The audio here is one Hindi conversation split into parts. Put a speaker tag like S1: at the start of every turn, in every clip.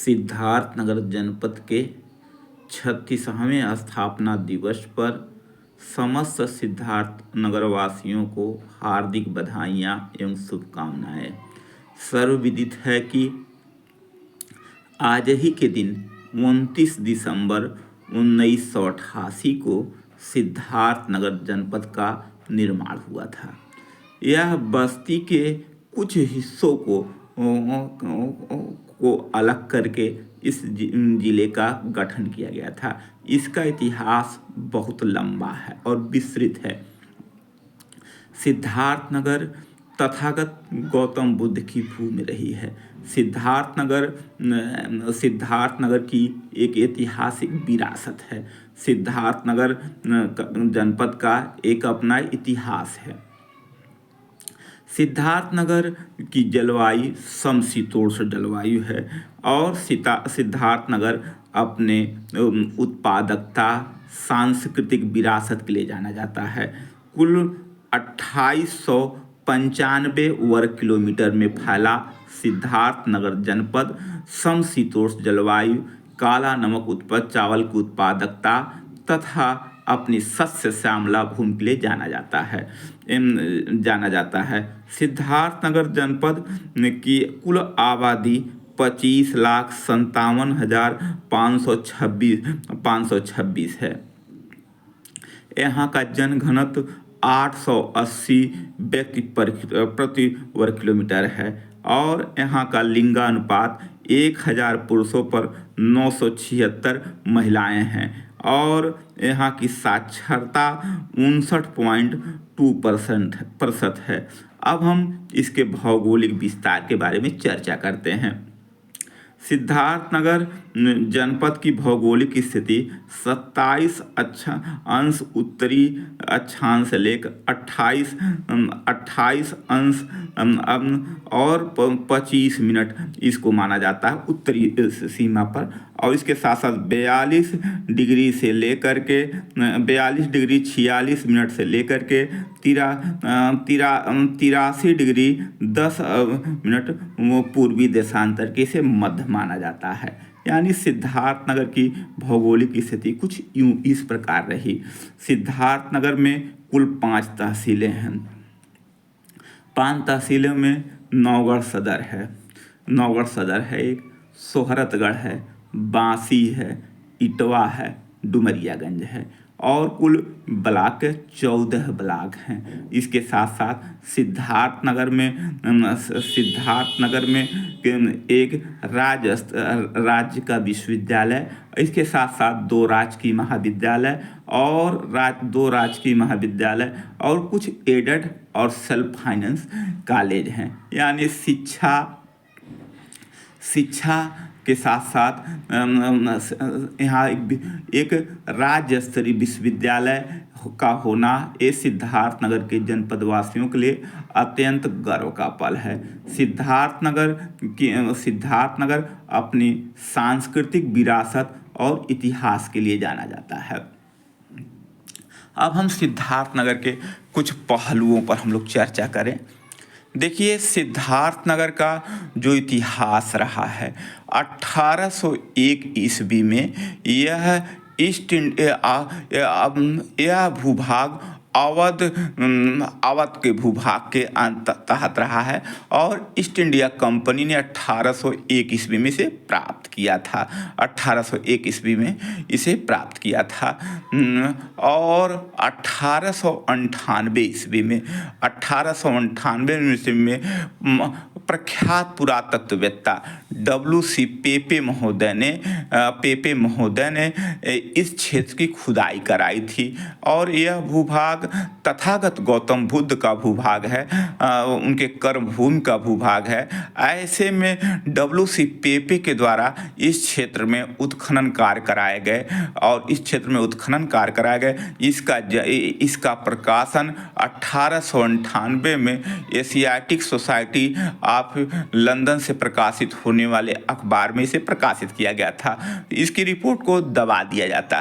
S1: सिद्धार्थनगर जनपद के 36वें स्थापना दिवस पर समस्त सिद्धार्थनगर वासियों को हार्दिक बधाइयाँ एवं शुभकामनाएं। सर्वविदित है कि आज ही के दिन 29 दिसंबर 1988 को सिद्धार्थनगर जनपद का निर्माण हुआ था। यह बस्ती के कुछ हिस्सों को अलग करके इस जिले का गठन किया गया था। इसका इतिहास बहुत लंबा है और विस्तृत है। सिद्धार्थनगर तथागत गौतम बुद्ध की भूमि रही है। सिद्धार्थनगर की एक ऐतिहासिक विरासत है। सिद्धार्थनगर जनपद का एक अपना इतिहास है। सिद्धार्थनगर की जलवायु समशीतोष्ण जलवायु है और सिद्धार्थनगर अपने उत्पादकता सांस्कृतिक विरासत के लिए जाना जाता है। कुल 2895 वर्ग किलोमीटर में फैला सिद्धार्थनगर जनपद समशीतोष्ण जलवायु, काला नमक उत्पन्न चावल की उत्पादकता तथा अपनी शस्य श्यामला भूमि के लिए जाना जाता है। सिद्धार्थनगर जनपद की कुल आबादी 25,57,526 है। यहाँ का जनघनत्व 880 व्यक्ति प्रति वर्ग किलोमीटर है और यहाँ का लिंगानुपात 1000 पुरुषों पर 976 महिलाएं हैं और यहाँ की साक्षरता 59.2% है। अब हम इसके भौगोलिक विस्तार के बारे में चर्चा करते हैं। सिद्धार्थनगर जनपद की भौगोलिक स्थिति 27 अंश उत्तरी अक्षांश से लेकर 28 अंश और 25 मिनट इसको माना जाता है उत्तरी सीमा पर, और इसके साथ साथ 42 डिग्री से लेकर के 42 डिग्री 46 मिनट से लेकर के 83 डिग्री 10 मिनट वो पूर्वी देशांतर के से मध्य माना जाता है। यानी सिद्धार्थनगर की भौगोलिक स्थिति कुछ यूं इस प्रकार रही। सिद्धार्थनगर में कुल 5 तहसीलें हैं। 5 तहसीलों में नौगढ़ सदर है, एक सोहरतगढ़ है, बांसी है, इटवा है, डुमरियागंज है और कुल ब्लॉक 14 ब्लॉक हैं। इसके साथ साथ सिद्धार्थनगर में एक राज्य का विश्वविद्यालय, इसके साथ साथ 2 राजकीय महाविद्यालय और 2 राजकीय महाविद्यालय और कुछ एडेड और सेल्फ फाइनेंस कॉलेज हैं। यानी शिक्षा के साथ साथ यहाँ एक राज्य स्तरीय विश्वविद्यालय का होना ये सिद्धार्थनगर के जनपद वासियों के लिए अत्यंत गर्व का पल है। सिद्धार्थनगर अपनी सांस्कृतिक विरासत और इतिहास के लिए जाना जाता है। अब हम सिद्धार्थनगर के कुछ पहलुओं पर हम लोग चर्चा करें। देखिए, सिद्धार्थनगर का जो इतिहास रहा है, 1801 ईस्वी में यह यह भूभाग अवध के भूभाग के तहत रहा है और ईस्ट इंडिया कंपनी ने 1801 ईस्वी में इसे प्राप्त किया था। 1801 ईस्वी में इसे प्राप्त किया था और 1898 ईस्वी में प्रख्यात पुरातत्ववेत्ता W.C. पेपे महोदय ने इस क्षेत्र की खुदाई कराई थी और यह भूभाग तथागत गौतम बुद्ध का भूभाग है, उनके कर्मभूमि का भूभाग है। ऐसे में W.C. पेपे के द्वारा इस क्षेत्र में उत्खनन कार्य कराए गए इसका प्रकाशन 1898 में एशियाटिक सोसाइटी ऑफ लंदन से प्रकाशित होने वाले अखबार में इसे प्रकाशित किया गया था। इसकी रिपोर्ट को दबा दिया जाता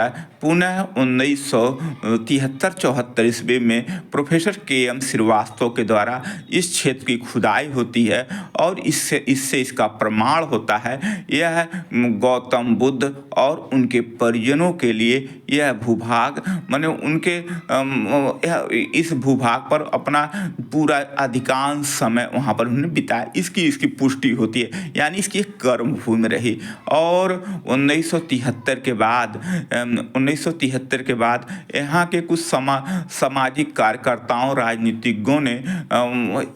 S1: है। पुनः 1973-74 ईस्वी में प्रोफेसर KM श्रीवास्तव के द्वारा इस क्षेत्र की खुदाई होती है और इससे इसका प्रमाण निर्माण होता है, यह गौतम बुद्ध और उनके परिजनों के लिए यह भूभाग माने उनके इस भूभाग पर अपना पूरा अधिकांश समय वहाँ पर उन्होंने बिताया, इसकी पुष्टि होती है, यानी इसकी एक कर्म भूमि रही। और 1973 के बाद यहाँ के कुछ सामाजिक कार्यकर्ताओं, राजनीतिज्ञों ने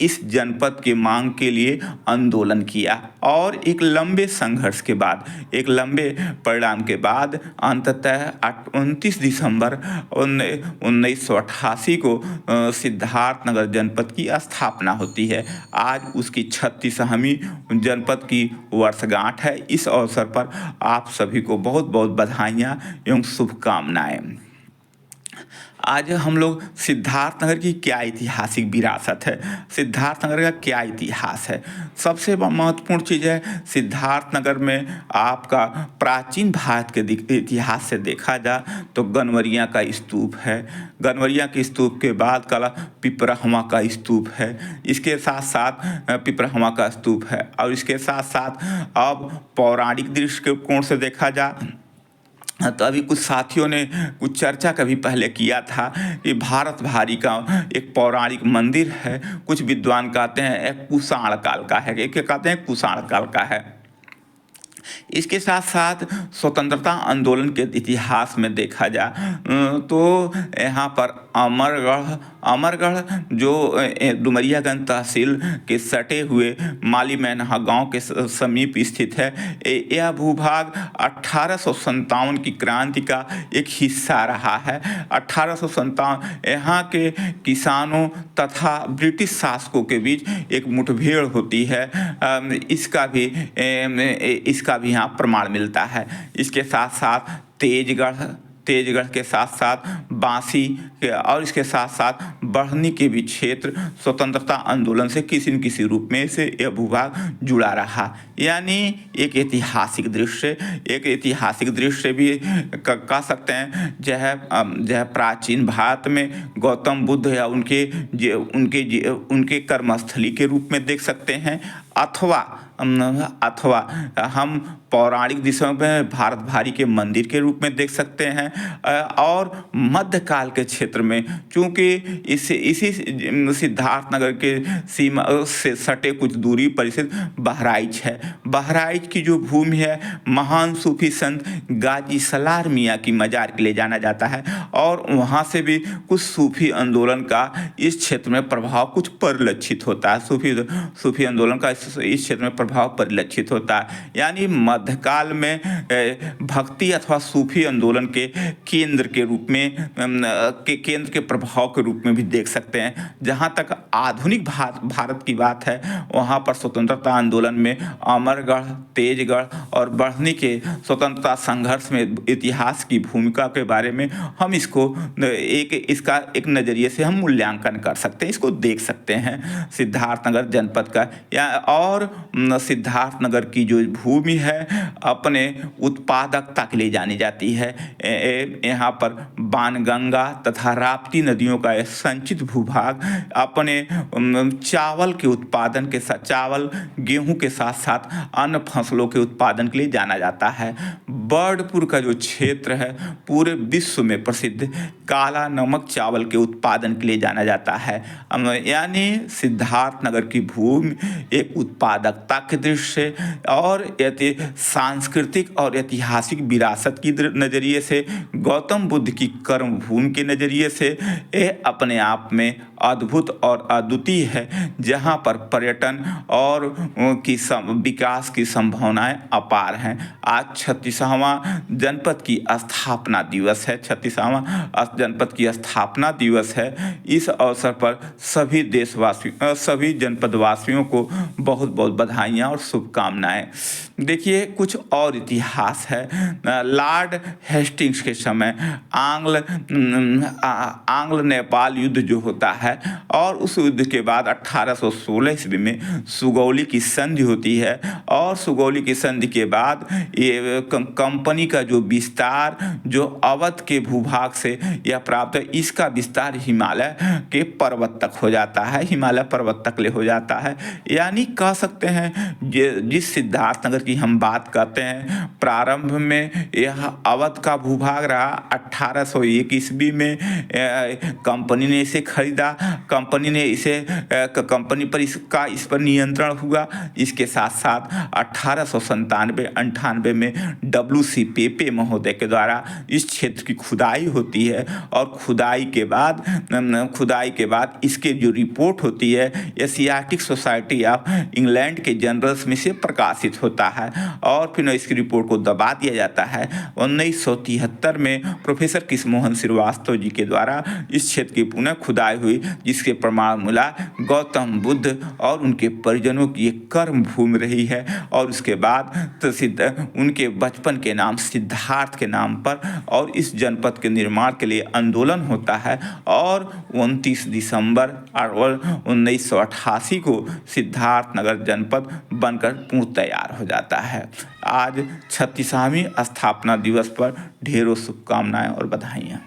S1: इस जनपद की मांग के लिए आंदोलन किया और एक लंबे संघर्ष के बाद, एक लंबे परिणाम के बाद अंततः 29 दिसंबर 1988 को सिद्धार्थनगर जनपद की स्थापना होती है। आज उसकी 36वीं जनपद की वर्षगांठ है। इस अवसर पर आप सभी को बहुत बहुत बधाइयाँ एवं शुभकामनाएं। आज हम लोग सिद्धार्थनगर की क्या ऐतिहासिक विरासत है, सिद्धार्थनगर का क्या इतिहास है। सबसे महत्वपूर्ण चीज़ है, सिद्धार्थनगर में आपका प्राचीन भारत के इतिहास से देखा जाए तो गनवरिया का स्तूप है, गनवरिया के स्तूप के बाद कला पिपराहवा का स्तूप है, इसके साथ साथ पिपराहवा का स्तूप है। और इसके साथ साथ अब पौराणिक दृष्टिकोण से देखा जाए तो अभी कुछ साथियों ने कुछ चर्चा कभी पहले किया था कि भारत भारी का एक पौराणिक मंदिर है, कुछ विद्वान कहते हैं एक कुषाण काल का है, एक कहते हैं कुषाण काल का है। इसके साथ साथ स्वतंत्रता आंदोलन के इतिहास में देखा जाए तो यहाँ पर अमरगढ़ जो डुमरियागंज तहसील के सटे हुए माली मैनहा गांव के समीप स्थित है। यह भूभाग 1857 की क्रांति का एक हिस्सा रहा है। 1857 यहाँ के किसानों तथा ब्रिटिश शासकों के बीच एक मुठभेड़ होती है, इसका भी यहाँ प्रमाण मिलता है। इसके साथ साथ तेजगढ़ के साथ साथ बांसी और इसके साथ साथ बढ़नी के भी क्षेत्र स्वतंत्रता आंदोलन से किसी न किसी रूप में से यह भूभाग जुड़ा रहा। यानी एक ऐतिहासिक दृश्य भी कह सकते हैं। जह प्राचीन भारत में गौतम बुद्ध या उनके कर्मस्थली के रूप में देख सकते हैं, अथवा हम पौराणिक दिशाओं में भारत भारी के मंदिर के रूप में देख सकते हैं। और मध्यकाल के क्षेत्र में चूँकि इसी सिद्धार्थनगर के सीमा से सटे कुछ दूरी पर स्थित बहराइच है। बहराइच की जो भूमि है, महान सूफी संत गाजी सलार मियाँ की मजार के लिए जाना जाता है और वहाँ से भी कुछ सूफी आंदोलन का इस क्षेत्र में प्रभाव कुछ परिलक्षित होता है। सूफी आंदोलन का इस क्षेत्र में प्रभाव परिलक्षित होता है। यानी मध्यकाल में भक्ति अथवा सूफी आंदोलन के केंद्र के रूप में केंद्र के प्रभाव के रूप में भी देख सकते हैं। जहाँ तक आधुनिक भारत की बात है, वहाँ पर स्वतंत्रता आंदोलन में अमरगढ़, तेजगढ़ और बढ़नी के स्वतंत्रता संघर्ष में इतिहास की भूमिका के बारे में हम इसका एक नज़रिए से हम मूल्यांकन कर सकते हैं, इसको देख सकते हैं। सिद्धार्थनगर जनपद का और सिद्धार्थनगर की जो भूमि है अपने उत्पादकता के लिए जानी जाती है। यहाँ पर बाणगंगा तथा राप्ती नदियों का एक संचित भूभाग अपने चावल के उत्पादन के साथ, चावल गेहूं के साथ साथ अन्य फसलों के उत्पादन के लिए जाना जाता है। बर्डपुर का जो क्षेत्र है पूरे विश्व में प्रसिद्ध काला नमक चावल के उत्पादन के लिए जाना जाता है। यानी सिद्धार्थनगर की भूमि एक उत्पादकता के दृश्य और सांस्कृतिक और ऐतिहासिक विरासत की नज़रिए से, गौतम बुद्ध की कर्म भूमि के नज़रिए से यह अपने आप में अद्भुत और अद्वितीय है, जहाँ पर पर्यटन और विकास की संभावनाएं अपार हैं। आज 36वां जनपद की स्थापना दिवस है, 36वां जनपद की स्थापना दिवस है। इस अवसर पर सभी जनपदवासियों को बहुत बहुत बधाइयाँ और शुभकामनाएं। देखिए कुछ और इतिहास है। लॉर्ड हेस्टिंग्स के समय आंग्ल नेपाल युद्ध जो होता है और उस युद्ध के बाद 1816 ईस्वी में सुगौली की संधि होती है और सुगौली की संधि के बाद ये कंपनी का जो विस्तार जो अवध के भूभाग से यह प्राप्त है, इसका विस्तार हिमालय के पर्वत तक हो जाता है, हिमालय पर्वत तक ले हो जाता है। यानी कह सकते हैं जिस सिद्धार्थनगर की हम बात करते हैं, प्रारंभ में यह अवध का भूभाग रहा। 1801 ईस्वी में कंपनी ने इसे खरीदा, कंपनी पर इस पर नियंत्रण हुआ। इसके साथ साथ 1897-98 में WC पेपे महोदय के द्वारा इस क्षेत्र की खुदाई होती है और खुदाई के बाद इसके जो रिपोर्ट होती है एशियाटिक सोसाइटी ऑफ इंग्लैंड के जर्नल्स में से प्रकाशित होता है और फिर इसकी रिपोर्ट को दबा दिया जाता है। 1973 में प्रोफेसर कृष्णमोहन श्रीवास्तव जी के द्वारा इस क्षेत्र की पुनः खुदाई हुई, जिसके प्रमाण मिला गौतम बुद्ध और उनके परिजनों की एक कर्म भूमि रही है। और उसके बाद उनके बचपन के नाम सिद्धार्थ के नाम पर और इस जनपद के निर्माण के लिए आंदोलन होता है और 29 दिसंबर 1988 को सिद्धार्थनगर जनपद बनकर पूर्ण तैयार हो जाता है। आज 36वां स्थापना दिवस पर ढेरों शुभकामनाएं और बधाइयाँ।